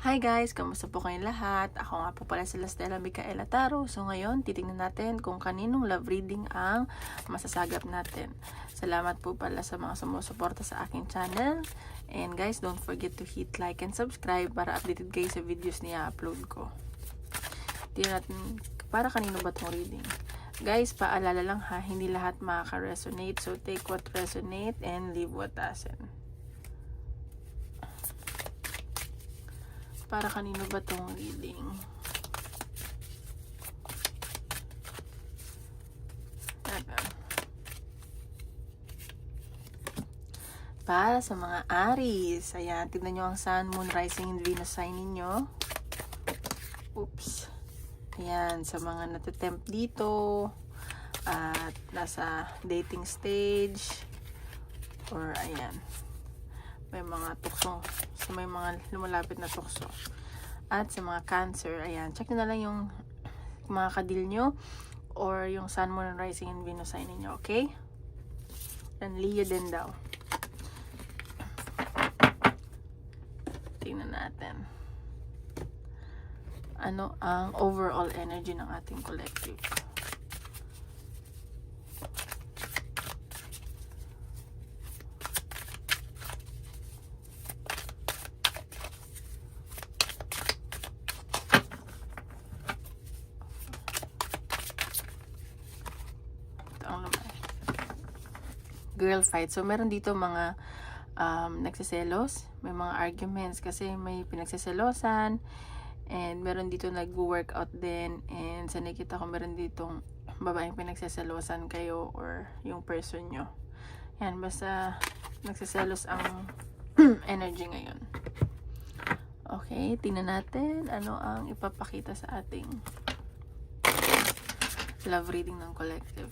Hi guys! Kamusta po kayong lahat? Ako nga po pala si Stella Micaela Taro. So ngayon, titingnan natin kung kaninong love reading ang masasagap natin. Salamat po pala sa mga sumusuporta sa aking channel. And guys, don't forget to hit like and subscribe para updated kayo sa videos niya upload ko. Tingnan natin para kanino ba itong reading. Guys, paalala lang ha, hindi lahat makaka-resonate. So take what resonate and leave what doesn't. Para kanino ba tong reading? Para sa mga Aries. Ayan, tignan nyo ang Sun, Moon, Rising, and Venus sign ninyo. Oops. Ayan, sa mga natatempt dito at nasa dating stage or ayan, may mga tukso, so may mga lumalapit na tukso. At sa mga Cancer, ayan, check nyo na lang yung mga kadil nyo or yung Sun, Moon, Rising, and Venus sign ninyo, okay? And Leo din daw. Tingnan natin ano ang overall energy ng ating collective. Girl fight. So, meron dito mga nagsiselos. May mga arguments kasi may pinagsiselosan. And meron dito nag-workout din. And sa nakita ko, meron ditong babaeng pinagsiselosan kayo or yung person nyo. Yan, basta nagsiselos ang energy ngayon. Okay, tingnan natin ano ang ipapakita sa ating love reading ng collective.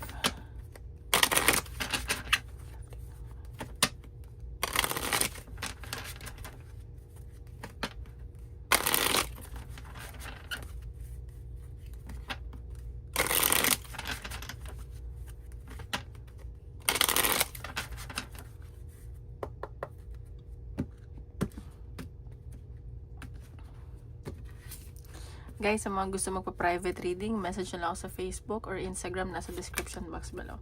Guys, sa mga gusto magpa-private reading, message nyo lang ako sa Facebook or Instagram, nasa description box below.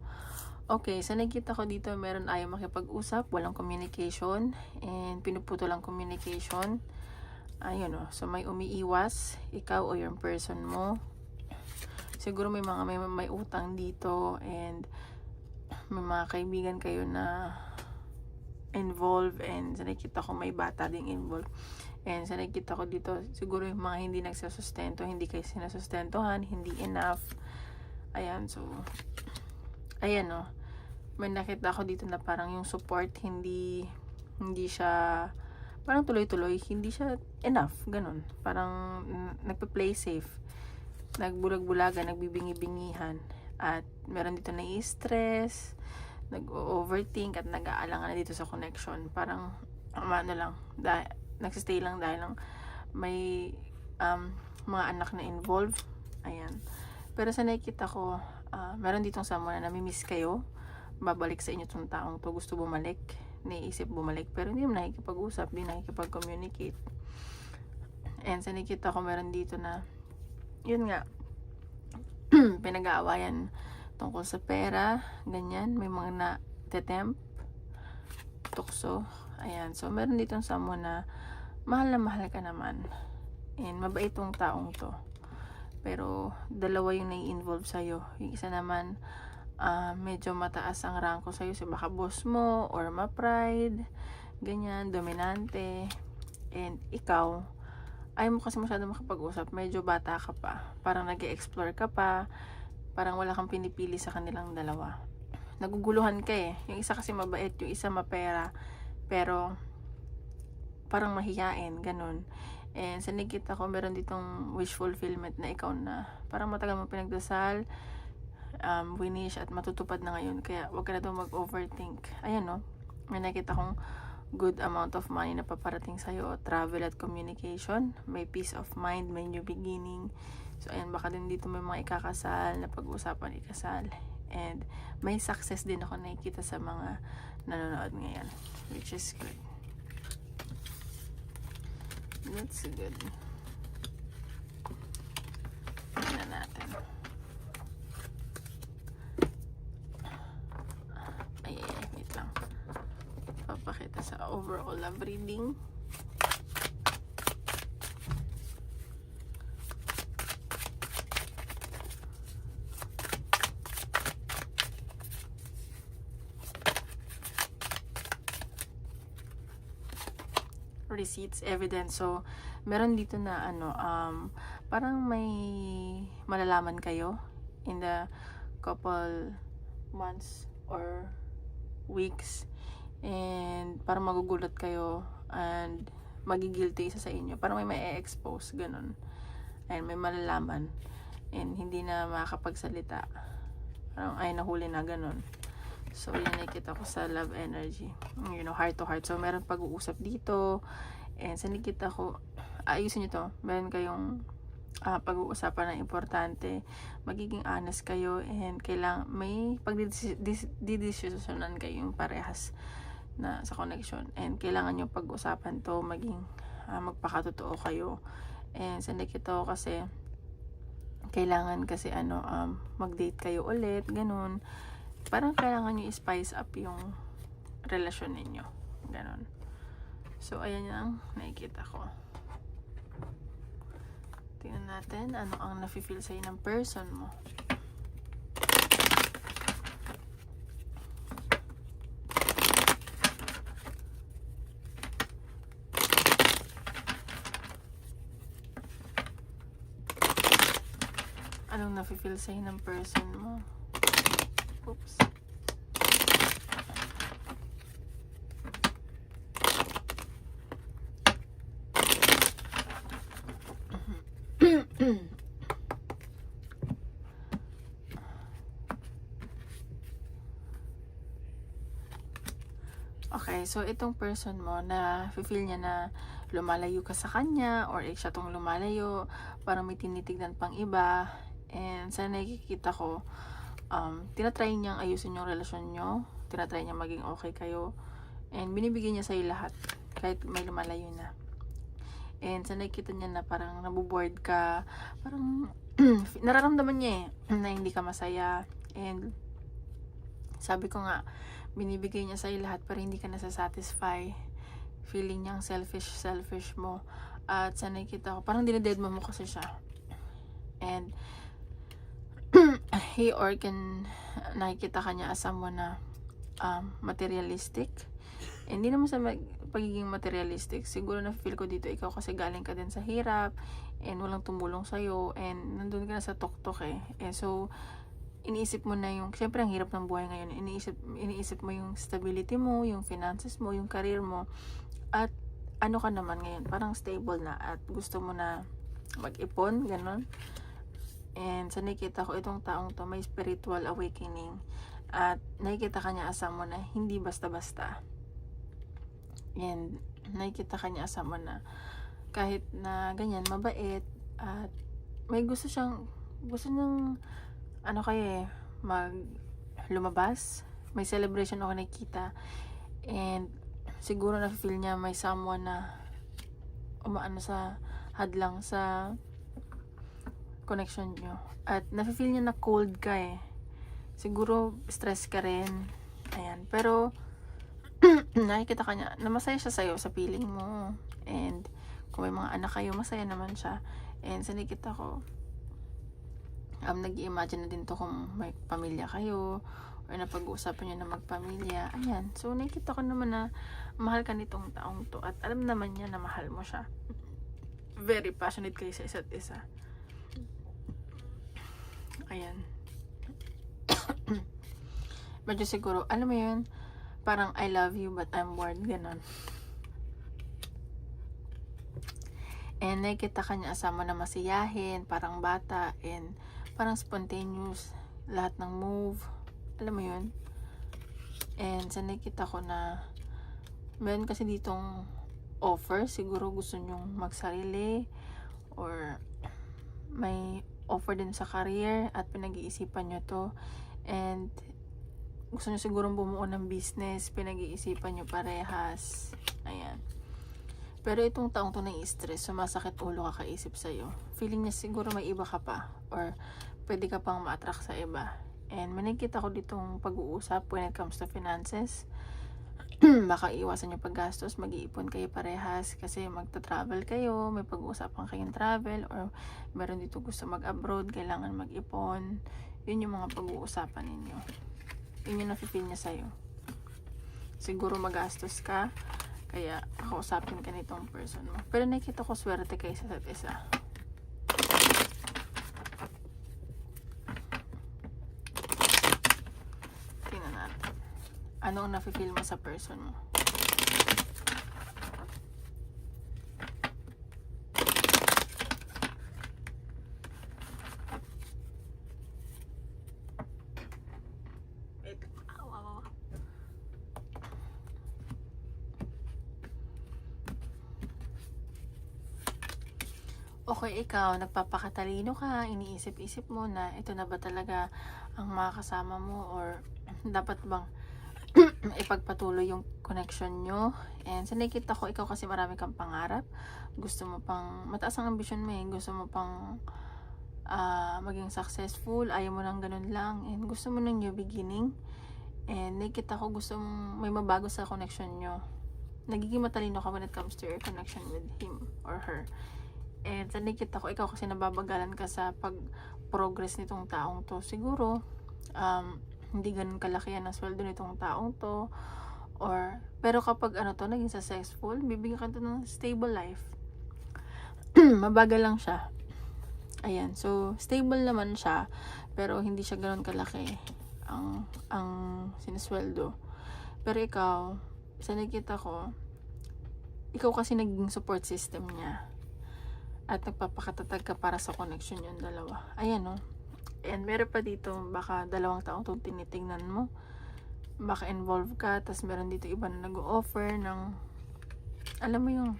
Okay, so nakita ko dito, meron ayaw makipag-usap, walang communication, and pinuputo lang communication. Ayun o, so may umiiwas, ikaw o yung person mo. Siguro may mga may utang dito, and may mga kaibigan kayo na involved, and sa nakita ko may bata ding involved. And sa nakita ko dito, siguro yung mga hindi nagsasustento, hindi kayo sinasustentohan, hindi enough. Ayan, so, ayan o. May nakita ko dito na parang yung support, hindi siya, parang tuloy-tuloy, hindi siya enough, ganun. Parang nagpa-play safe. Nagbulag-bulagan, nagbibingi-bingihan. At meron dito na i-stress, nag-overthink, at nag-aalangan na dito sa connection. Parang, ano lang, nagsistay lang dahil lang may mga anak na involved. Ayan. Pero sa nakikita ko, meron ditong someone na namimiss kayo. Babalik sa inyo itong taong to. Gusto bumalik. Naiisip bumalik. Pero hindi mo nakikipag-usap. Hindi nakikipag-communicate. And sa nakikita ko, meron dito na, yun nga, pinag-aawayan tungkol sa pera. Ganyan. May mga na-tempt. Tukso. Ayan. So, meron ditong someone na mahal ka naman. And mabait tong taong to. Pero, dalawa yung nai-involve sa'yo. Yung isa naman, medyo mataas ang ranko sa'yo. So, baka boss mo, or ma-pride, ganyan, dominante. And ikaw, ayaw mo kasi masyado makapag-usap. Medyo bata ka pa. Parang nag-e-explore ka pa. Parang wala kang pinipili sa kanilang dalawa. Naguguluhan ka eh. Yung isa kasi mabait, yung isa mapera. Pero, parang mahiyain, ganun. And sa nakita ko, meron ditong wish fulfillment na ikaw na parang matagal mo pinagdasal, winish at matutupad na ngayon. Kaya wag ka na daw mag-overthink. Ayan no, may nakita kong good amount of money na paparating sa'yo. Travel at communication. May peace of mind, may new beginning. So ayan, baka din dito may mga ikakasal na pag-uusapan ikasal. And may success din ako nakikita sa mga nanonood ngayon, which is good. That's good. Tingnan natin. Ay, wait lang. Papakita sa overall love reading. Receipts, evidence. So, meron dito na parang may malalaman kayo in the couple months or weeks, and parang magugulat kayo and magigilty isa sa inyo. Parang may expose ganun. And may malalaman and hindi na makakapagsalita. Parang ay nahuli na ganun. So, yun nakikita ko sa love energy. You know, heart to heart. So, meron pag-uusap dito. And sa nakikita ko, ayusin nyo to. Meron kayong pag-uusapan na importante. Magiging honest kayo. And kailangan, may pagdidesisyonan kayong parehas na sa connection. And kailangan nyo pag-usapan to. Maging magpakatotoo kayo. And sa nakikita ko kasi, kailangan kasi mag-date kayo ulit. Ganun. Parang kailangan nyo i-spice up yung relasyon ninyo. Ganon. So, ayan yung nakikita ko. Tingnan natin ano ang nafe-feel sa'yo ng person mo. Anong nafe-feel sa'yo ng person mo? Oops. Okay, so itong person mo na feel niya na lumalayo ka sa kanya or siya tong lumalayo, parang may tinitignan pang iba, and sa nakikita ko, tinatry niyang ayusin yung relasyon nyo, tinatry niyang maging okay kayo, and binibigyan niya sa'yo lahat kahit may lumalayo na. And sa nakikita niya na parang nabuboard ka, parang nararamdaman niya na hindi ka masaya, and sabi ko nga, binibigay niya sa'yo lahat pero hindi ka nasasatisfy. Feeling niyang selfish mo. At sa nakikita ko, parang dinededma mo kasi siya. And he or can nakikita ka niya as someone na materialistic. Hindi naman sa pagiging materialistic. Siguro na feel ko dito, ikaw kasi galing ka din sa hirap and walang tumulong sa'yo and nandun ka na sa tuktok eh. So, iniisip mo na yung, syempre ang hirap ng buhay ngayon, iniisip mo yung stability mo, yung finances mo, yung career mo, at ano ka naman ngayon, parang stable na at gusto mo na mag-ipon, ganon. And sa nakikita ko, itong taong to may spiritual awakening at nakikita ka niya asama na hindi basta-basta, and nakikita ka niya asama na kahit na ganyan, mabait at may gusto niyang lumabas. May celebration ako nakikita. And siguro na-feel niya may someone na umaano sa hadlang sa connection nyo. At na-feel niya na cold ka eh. Siguro stress ka rin. Ayan. Pero nakikita ka niya na masaya siya sa'yo sa feeling mo. And kung may mga anak kayo, masaya naman siya. And sa nakikita ko, nag-i-imagine na din to kung may pamilya kayo or napag-uusapan nyo na magpamilya. Ayan. So, nakikita ko naman na mahal ka nitong taong to at alam naman niya na mahal mo siya. Very passionate kayo sa isa't isa. Ayan. Medyo siguro, alam mo yun, parang I love you but I'm bored, ganon. And nakikita ka niya asama na masiyahin, parang bata, and parang spontaneous, lahat ng move, alam mo yun. And sa nakikita ko na meron kasi ditong offer, siguro gusto nyong magsarili or may offer din sa career at pinag-iisipan nyo to, and gusto nyo siguro bumuo ng business, pinag-iisipan nyo parehas. Ayan. Pero itong taong to nai-stress, sumasakit ulo kakaisip sa'yo. Feeling niya siguro may iba ka pa or pwede ka pang ma-attract sa iba. And may nakikita ko ditong pag-uusap when it comes to finances. Baka iwasan yung paggastos, mag-iipon kayo parehas kasi magta-travel kayo, may pag-uusapan kayong travel or meron dito gusto mag-abroad, kailangan mag-ipon. Yun yung mga pag-uusapan ninyo. Yun yung nafe-feel niya sa'yo. Siguro magastos ka, kaya kausapin ka nitong person mo. Pero nakita ko swerte kayo sa isa't isa. Tingnan natin. Ano ang nafe-feel mo sa person mo? Okay, ikaw, nagpapakatalino ka, iniisip-isip mo na ito na ba talaga ang makakasama mo or dapat bang ipagpatuloy yung connection nyo. And sa nakikita ko, ikaw kasi marami kang pangarap, gusto mo pang, mataas ang ambisyon mo gusto mo pang maging successful, ayaw mo lang ganun lang, and gusto mo ng new beginning. And nakikita ko gusto mong may mabago sa connection nyo. Nagiging matalino ka when it comes to your connection with him or her. And sa nakikita ko, ikaw kasi nababagalan ka sa pag-progress nitong taong to. Siguro, hindi ganun kalaki yan ang sweldo nitong taong to. Pero kapag naging successful, bibigyan ka to ng stable life. Mabagal lang siya. Ayan, so stable naman siya, pero hindi siya ganun kalaki ang sinisweldo. Pero ikaw, sa nakikita ko, ikaw kasi naging support system niya. At nagpapakatatag ka para sa connection yung dalawa. Ayan, no? And meron pa dito, baka 2 taong itong tinitingnan mo. Baka involved ka, tas meron dito iba na nag-o-offer ng, alam mo yung,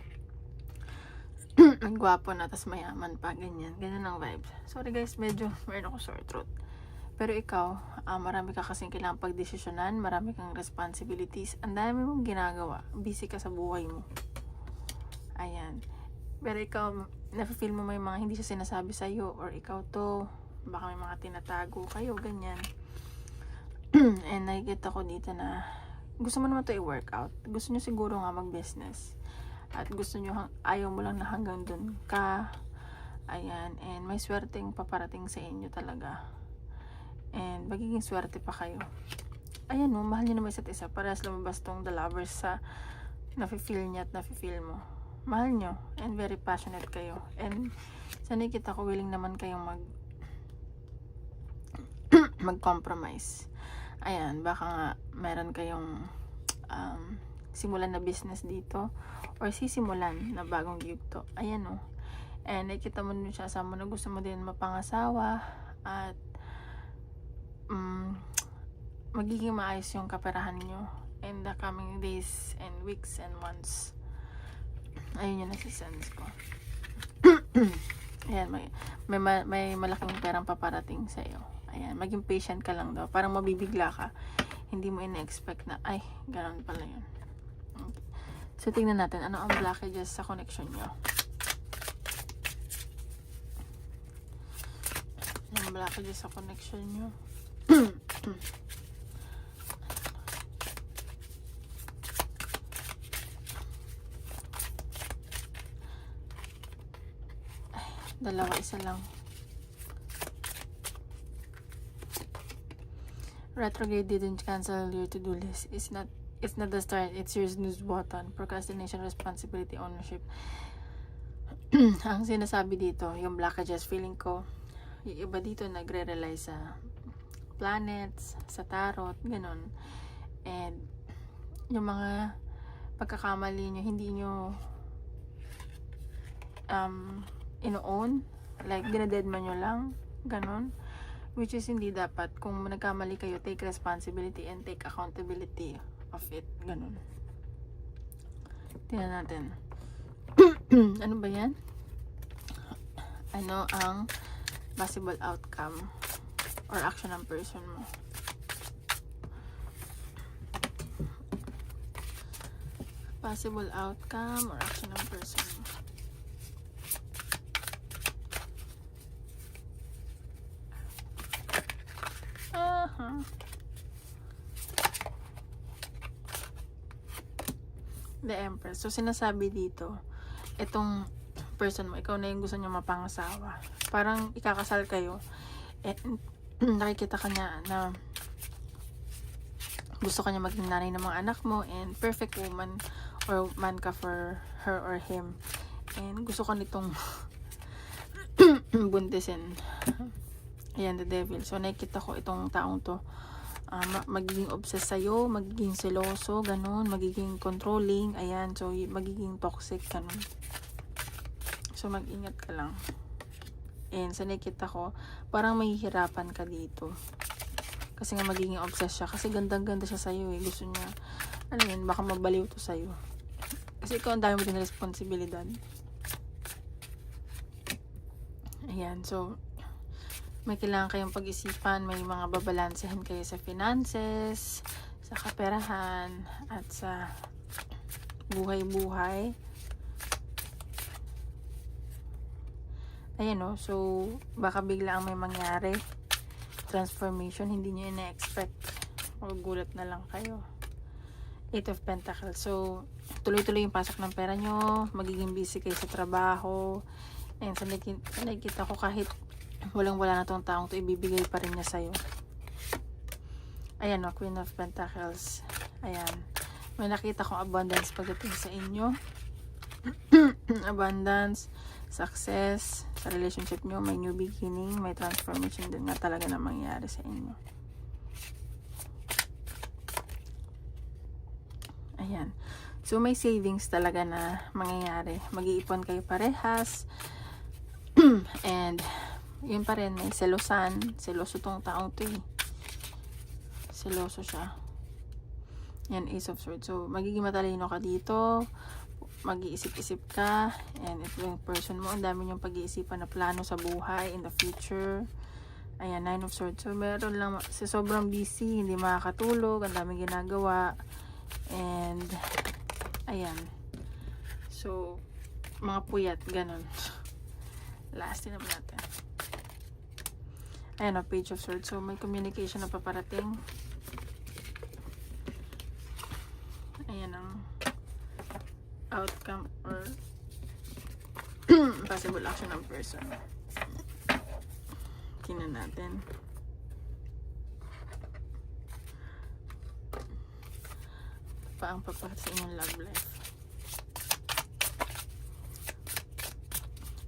gwapo na, tas mayaman pa, ganyan. Ganyan ang vibes. Sorry guys, medyo meron ako sore throat. Pero ikaw, marami ka kasing kailangang pagdesisyonan, marami kang responsibilities, ang dami mong ginagawa, busy ka sa buhay mo. Ayan. Pero ikaw, nafe-feel mo may mga hindi siya sinasabi sa'yo or ikaw to, baka may mga tinatago kayo, ganyan. And nakikita ko dito na gusto mo naman to i-workout. Gusto nyo siguro nga mag-business. At gusto nyo, ayaw mo lang na hanggang dun ka. Ayan. And may swerteng paparating sa inyo talaga. And magiging swerte pa kayo. Ayan, no, mahal nyo naman isa't isa. Parehas lumabas tong the lovers sa nafe-feel niya at nafe-feel mo. Mahal nyo and very passionate kayo. And sa nakikita ko, willing naman kayong mag-compromise. Ayan, baka nga meron kayong simulan na business dito or sisimulan na bagong yugto. Ayan, no. And nakikita mo din siya sa mo na gusto mo din mapangasawa at magiging maayos yung kaperahan nyo in the coming days and weeks and months. Ayun yung nasa-sense ko. Ayan, may malaking perang paparating sa'yo. Ayan, maging patient ka lang daw. Parang mabibigla ka. Hindi mo ina-expect na, ay, gano'n pala yun. Okay. So, tingnan natin, ano ang blockages sa connection nyo. Ang blockages sa connection nyo. Dalawa, isa lang. Retrograde didn't cancel your to-do list. It's not the start. It's your snooze button. Procrastination, responsibility, ownership. Ang sinasabi dito, yung blockages, feeling ko, yung iba dito nagre-rely sa planets, sa tarot, ganun. And yung mga pagkakamali nyo, hindi nyo ino-own, like dinadedma nyo lang, ganun, which is hindi dapat. Kung nagkamali kayo, take responsibility and take accountability of it, ganun. Tingnan natin. Ano ba yan? Ano ang possible outcome or action ng person mo? possible outcome or action ng person mo. The Empress. So, sinasabi dito, itong person mo, ikaw na yung gusto niya mapangasawa. Parang ikakasal kayo. And nakikita ka niya na gusto ka niya maging nanay ng mga anak mo and perfect woman or man ka for her or him. And gusto ka nitong buntisin. Ayan, the devil. So, nakikita ko itong taong to. Magiging obsessed sa'yo, magiging seloso, ganun, magiging controlling, ayan, so magiging toxic, ganun. So mag-ingat ka lang. And sa nakita ko, parang mahihirapan ka dito. Kasi nga magiging obsessed siya, kasi gandang-ganda siya sa'yo eh, gusto niya, ano yun, baka mabaliw to sa'yo. Kasi ikaw ang dami mo din responsibilidad. Ayan, so may kailangan kayong pag-isipan, may mga babalansehan kayo sa finances, sa kaperahan, at sa buhay-buhay. Ayan o, so baka bigla ang may mangyari. Transformation, hindi nyo ina-expect. Magugulat na lang kayo. 8 of Pentacles. So, tuloy-tuloy yung pasok ng pera nyo, magiging busy kayo sa trabaho. And sa nakikita ko kahit walang-wala na tong taong to, ibibigay pa rin niya sa'yo. Ayan o, Queen of Pentacles. Ayan. May nakita kong abundance pagdating sa inyo. Abundance, success, sa relationship nyo, may new beginning, may transformation din na talaga na mangyari sa inyo. Ayan. So, may savings talaga na mangyayari. Mag-iipon kayo parehas. And yun pa rin, may selosan. Seloso tong taong to eh. Seloso siya. Yan, Ace of Swords. So, magiging matalino ka dito. Mag-iisip-isip ka. And ito yung person mo. Ang dami niyong pag-iisipan na plano sa buhay in the future. Ayan, 9 of Swords. So, meron lang, sobrang busy, hindi makakatulog, ang daming ginagawa. And, ayan. So, mga puyat, ganun. Last din naman natin. Ayan o, Page of Swords. So, may communication na paparating. Ayan ang outcome or possible action ng person. Tingnan natin. Paang papakita sa inyong love life.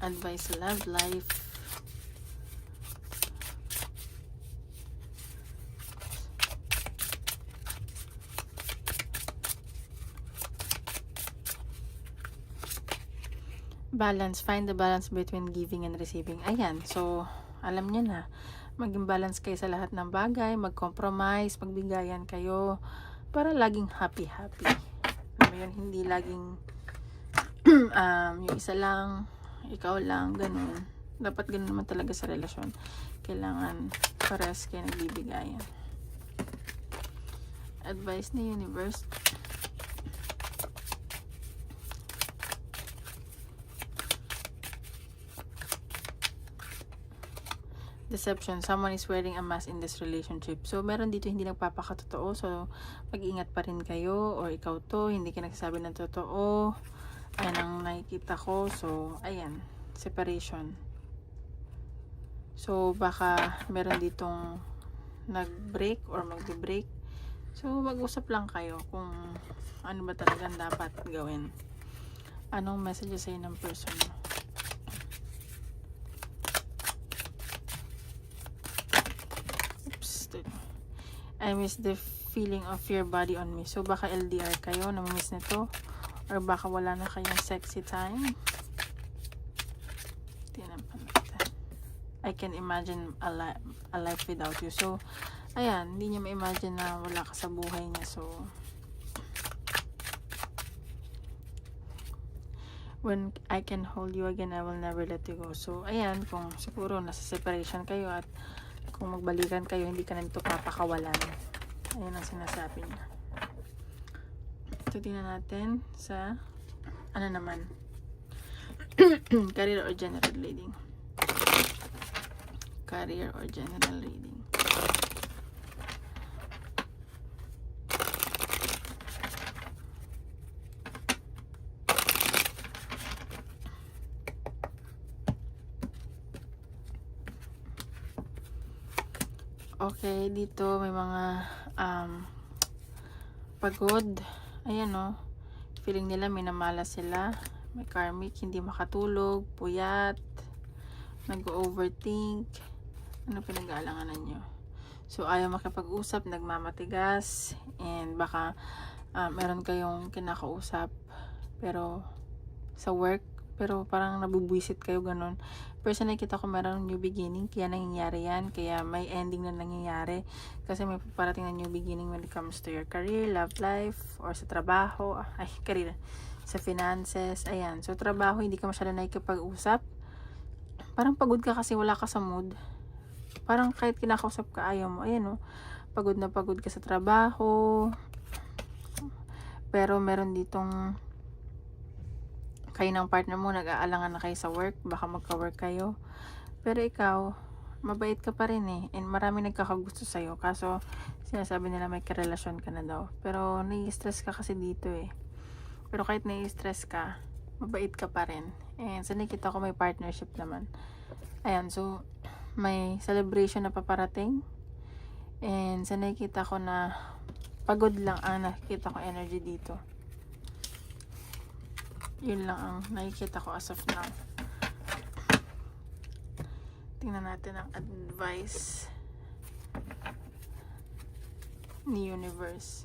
Advice sa love life. Balance. Find the balance between giving and receiving. Ayan. So, alam niyo na. Maging balance kayo sa lahat ng bagay. Mag-compromise. Magbigayan kayo. Para laging happy-happy. Alam mo yun, hindi laging yung isa lang, ikaw lang, ganun. Dapat ganun naman talaga sa relasyon. Kailangan pares kayo nagbibigayan. Advice ni Universe. Deception. Someone is wearing a mask in this relationship. So, meron dito hindi nagpapakatotoo. So, mag-ingat pa rin kayo. Or ikaw to, hindi ka nagsasabi ng totoo. Ayan ang nakikita ko. So, ayan. Separation. So, baka meron ditong nag-break or mag-break. So, mag-usap lang kayo kung ano ba talagang dapat gawin. Anong message sa'yo ng person mo? I miss the feeling of your body on me. So, baka LDR kayo, namimiss nito. Or baka wala na kayong sexy time. Tingnan pa natin. I can imagine a life without you. So, ayan, hindi niya ma-imagine na wala ka sa buhay niya. So, when I can hold you again, I will never let you go. So, ayan, kung siguro nasa separation kayo at kung magbalikan kayo, hindi ka na nito papakawalan. Ayan ang sinasabi niya. So, tingnan natin sa, ano naman, career or general reading. Career or general reading. Okay, dito may mga pagod. Ayan o. Feeling nila minamalas sila. May karmic, hindi makatulog, puyat, nag-overthink. Ano pinag-aalanganan nyo? So, ayaw makipag-usap, nagmamatigas, and baka meron kayong kinakausap pero sa work, pero parang nabubwisit kayo, ganun. Personally, kita ko meron new beginning, kaya nangyayari yan, kaya may ending na nangyayari, kasi may parating na new beginning when it comes to your career, love life, or sa trabaho, career, sa finances, ayan. So, trabaho, hindi ka masyado nakikipag-usap, parang pagod ka kasi wala ka sa mood, parang kahit kinakausap ka, ayaw mo, ayan o, pagod na pagod ka sa trabaho, pero meron ditong kayo ng partner mo, nag-aalangan na kayo sa work, baka magka-work kayo, pero ikaw, mabait ka pa rin eh, and marami nagkakagusto sa'yo, kaso sinasabi nila may karelasyon ka na daw, pero nai-stress ka kasi dito eh, pero kahit nai-stress ka, mabait ka pa rin, and sa nakita ko may partnership naman, ayan, so may celebration na paparating, and sa nakita ko na pagod lang ang nakikita ko energy dito. Yun lang ang nakikita ko as of now. Tingnan natin ang advice ni universe.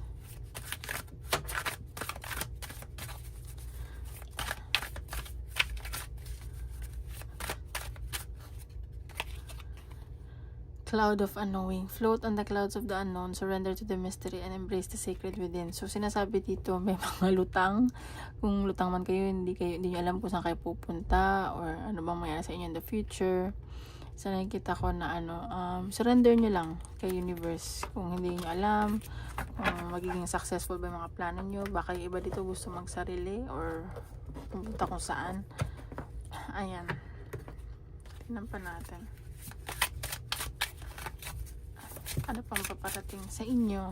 Cloud of unknowing. Float on the clouds of the unknown, surrender to the mystery, and embrace the sacred within. So, sinasabi dito, may mga lutang. Kung lutang man kayo, hindi nyo alam kung saan kayo pupunta, or ano bang mangyari sa inyo in the future. So, nakikita ko na surrender nyo lang kay universe. Kung hindi nyo alam, kung magiging successful ba yung mga plano nyo, baka yung iba dito gusto magsarili, or pupunta kung saan. Ayan. Tingnan pa natin. Ano pang paparating sa inyo?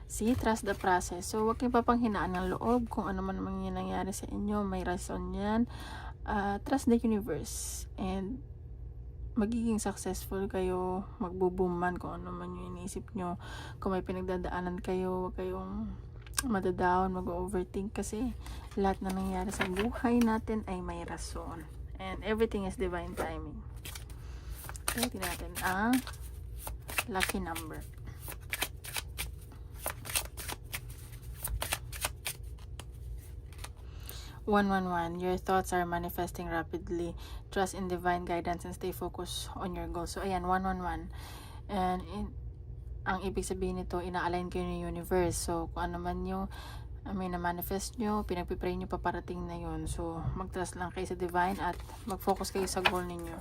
See, trust the process. So, huwag kayong papanghinaan ng loob. Kung ano man nangyari sa inyo, may rason yan. Trust the universe. And magiging successful kayo. Magbo-boom man kung ano man yung iniisip nyo. Kung may pinagdadaanan kayo, huwag kayong madadown, mag-overthink. Kasi lahat na nangyari sa buhay natin ay may rason. And everything is divine timing. Okay, tingnan natin ang lucky number. 111. Your thoughts are manifesting rapidly. Trust in divine guidance and stay focused on your goals. So, ayan, 111. And ang ibig sabihin nito, ina-align kayo ng universe. So, kung ano man yung may na-manifest nyo, pinagpipray nyo, paparating na yun. So, mag-trust lang kayo sa divine at mag-focus kayo sa goal ninyo.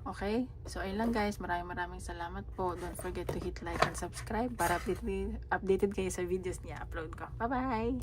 Okay? So, ayun lang guys. Maraming salamat po. Don't forget to hit like and subscribe para updated kayo sa videos niya upload ko. Bye-bye!